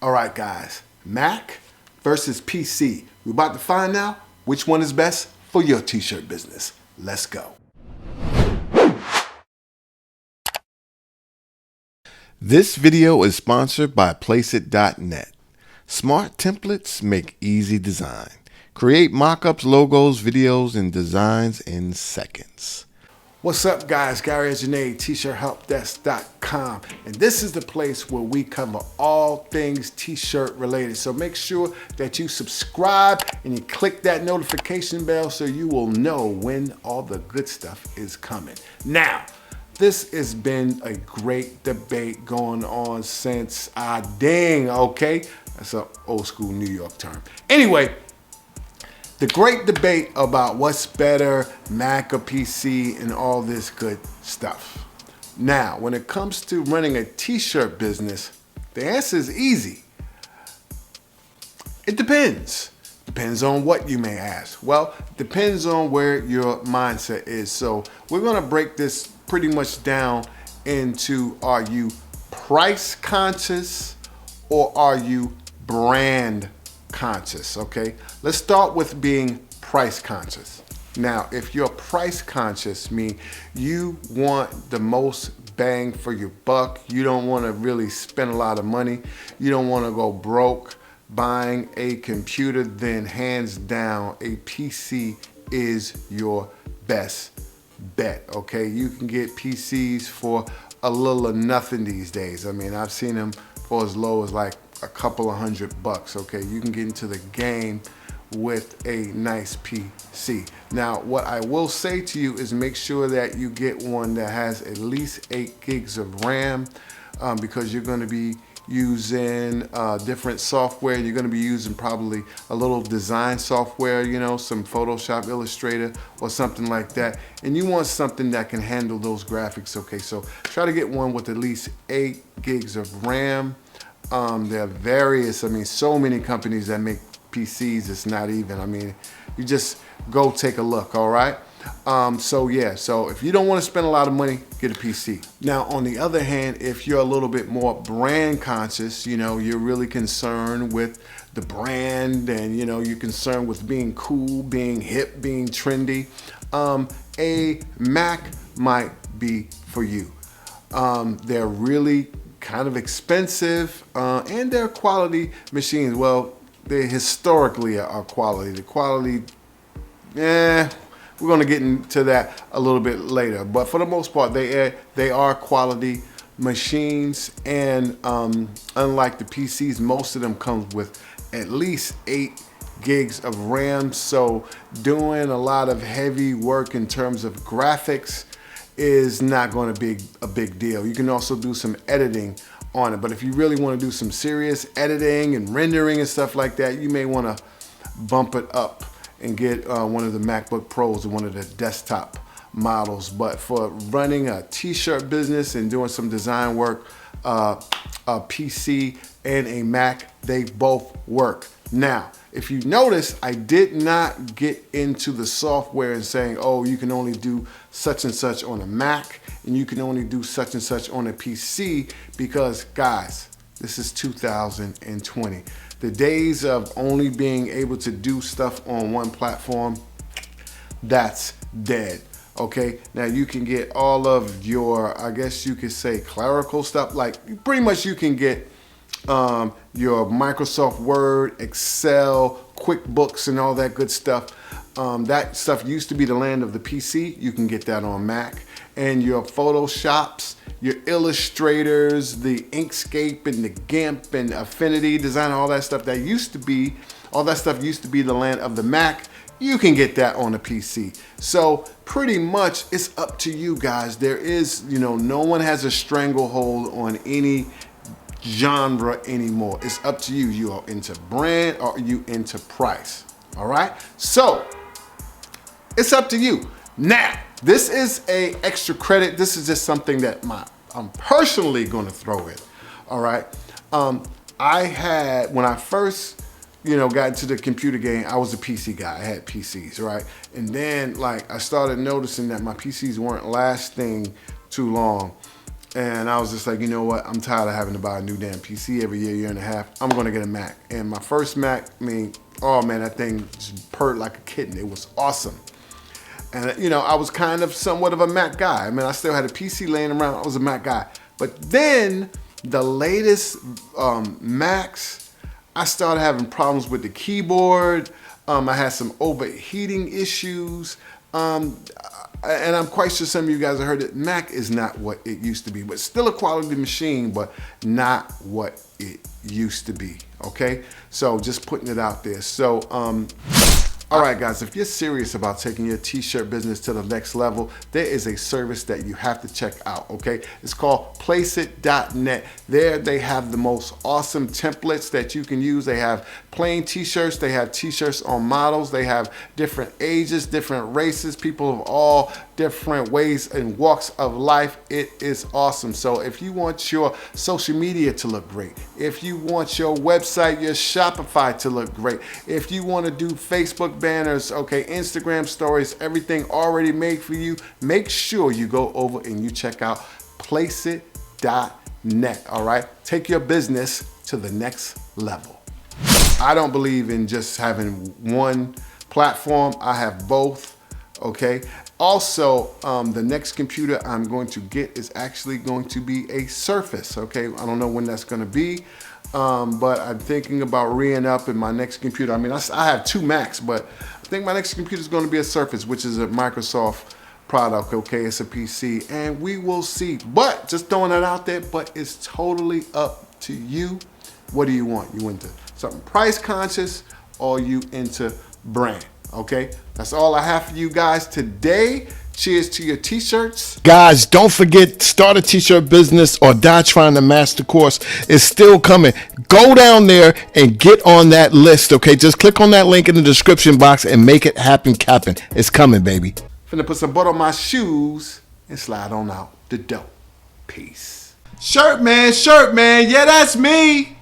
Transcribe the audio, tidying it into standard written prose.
All right, guys, Mac versus PC. We're about to find out which one is best for your t-shirt business. Let's go. This video is sponsored by Placeit.net. Smart templates make easy design. Create mockups, logos, videos, and designs in seconds. What's up, guys? Gary Ajane, t-shirthelpdesk.com, and this is the place where we cover all things t-shirt related. So make sure that you subscribe and you click that notification bell so you will know when all the good stuff is coming. Now, this has been a great debate going on since okay? That's an old school New York term. Anyway, the great debate about what's better, Mac or PC, and all this good stuff. Now, when it comes to running a t-shirt business, the answer is easy. It depends. Depends on what, you may ask. Well, depends on where your mindset is. So we're gonna break this pretty much down into, are you price conscious or are you brand conscious? Okay, let's start with being price conscious. Now, if you're price conscious, mean you want the most bang for your buck. You don't want to really spend a lot of money. You don't want to go broke buying a computer. Then hands down, a PC is your best bet. Okay, you can get PCs for a little or nothing these days. I mean, I've seen them for as low as like a couple of $100. Okay, you can get into the game with a nice PC. Now, what I will say to you is make sure that you get one that has at least 8 gigs of RAM, because you're going to be using different software. You're going to be using probably a little design software, you know, some Photoshop Illustrator or something like that. And you want something that can handle those graphics. Okay, so try to get one with at least 8 gigs of RAM. There are various, I mean, so many companies that make PCs, it's not even, I mean, you just go take a look, all right? So if you don't want to spend a lot of money, get a PC. Now, on the other hand, if you're a little bit more brand conscious, you know, you're really concerned with the brand and, you know, you're concerned with being cool, being hip, being trendy, a Mac might be for you. They're really kind of expensive, and they're quality machines. Well, they historically are quality. The quality, we're gonna get into that a little bit later. But for the most part, they are quality machines, and unlike the PCs, most of them comes with at least 8 gigs of RAM. So doing a lot of heavy work in terms of graphics is not going to be a big deal. You can also do some editing on it, but if you really want to do some serious editing and rendering and stuff like that, you may want to bump it up and get one of the MacBook Pros or one of the desktop models. But for running a t-shirt business and doing some design work, a PC and a Mac, they both work. Now, if you notice, I did not get into the software and saying, oh, you can only do such and such on a Mac and you can only do such and such on a PC, because guys, this is 2020. The days of only being able to do stuff on one platform, that's dead. Okay, now you can get all of your, I guess you could say, clerical stuff. Like pretty much you can get your Microsoft Word, Excel, QuickBooks, and all that good stuff. That stuff used to be the land of the PC. You can get that on Mac. And your Photoshops, your Illustrators, the Inkscape and the GIMP and Affinity Design, all that stuff that used to be, all that stuff used to be the land of the Mac. You can get that on a PC. So pretty much it's up to you guys. There is, you know, no one has a stranglehold on any genre anymore. It's up to you. You are into brand or are you into price? All right. So it's up to you. Now, this is a extra credit. This is just something that I'm personally going to throw in. All right. I had, when I first, you know, got into the computer game, I was a PC guy. I had PCs, right? And then like I started noticing that my PCs weren't lasting too long. And I was just like, you know what? I'm tired of having to buy a new damn PC every year, year and a half. I'm gonna get a Mac. And my first Mac, I mean, oh man, that thing just purred like a kitten. It was awesome. And you know, I was kind of somewhat of a Mac guy. I mean, I still had a PC laying around. I was a Mac guy. But then the latest Macs, I started having problems with the keyboard. I had some overheating issues. And I'm quite sure some of you guys have heard that Mac is not what it used to be, but still a quality machine, but not what it used to be. Okay, so just putting it out there. So all right, guys, if you're serious about taking your t-shirt business to the next level, there is a service that you have to check out, okay? It's called placeit.net. There they have the most awesome templates that you can use. They have plain t-shirts. They have t-shirts on models. They have different ages, different races, people of all different ways and walks of life. It is awesome. So if you want your social media to look great, if you want your website, your Shopify to look great, if you want to do Facebook banners, okay, Instagram stories, everything already made for you, make sure you go over and you check out placeit.net, all right? Take your business to the next level. I don't believe in just having one platform. I have both, okay? Also, the next computer I'm going to get is actually going to be a Surface, okay? I don't know when that's gonna be, but I'm thinking about re-ing up in my next computer. I mean, I have two Macs, but I think my next computer is gonna be a Surface, which is a Microsoft product, okay? It's a PC, and we will see. But, just throwing that out there, but it's totally up to you. What do you want? You into something price conscious, or you into brand? Okay, that's all I have for you guys today. Cheers to your t-shirts. Guys, don't forget, start a t-shirt business or die trying to master course is still coming. Go down there and get on that list, okay? Just click on that link in the description box and make it happen, Captain. It's coming, baby. Finna put some butter on my shoes and slide on out the dope. Peace. Shirt man, yeah, that's me.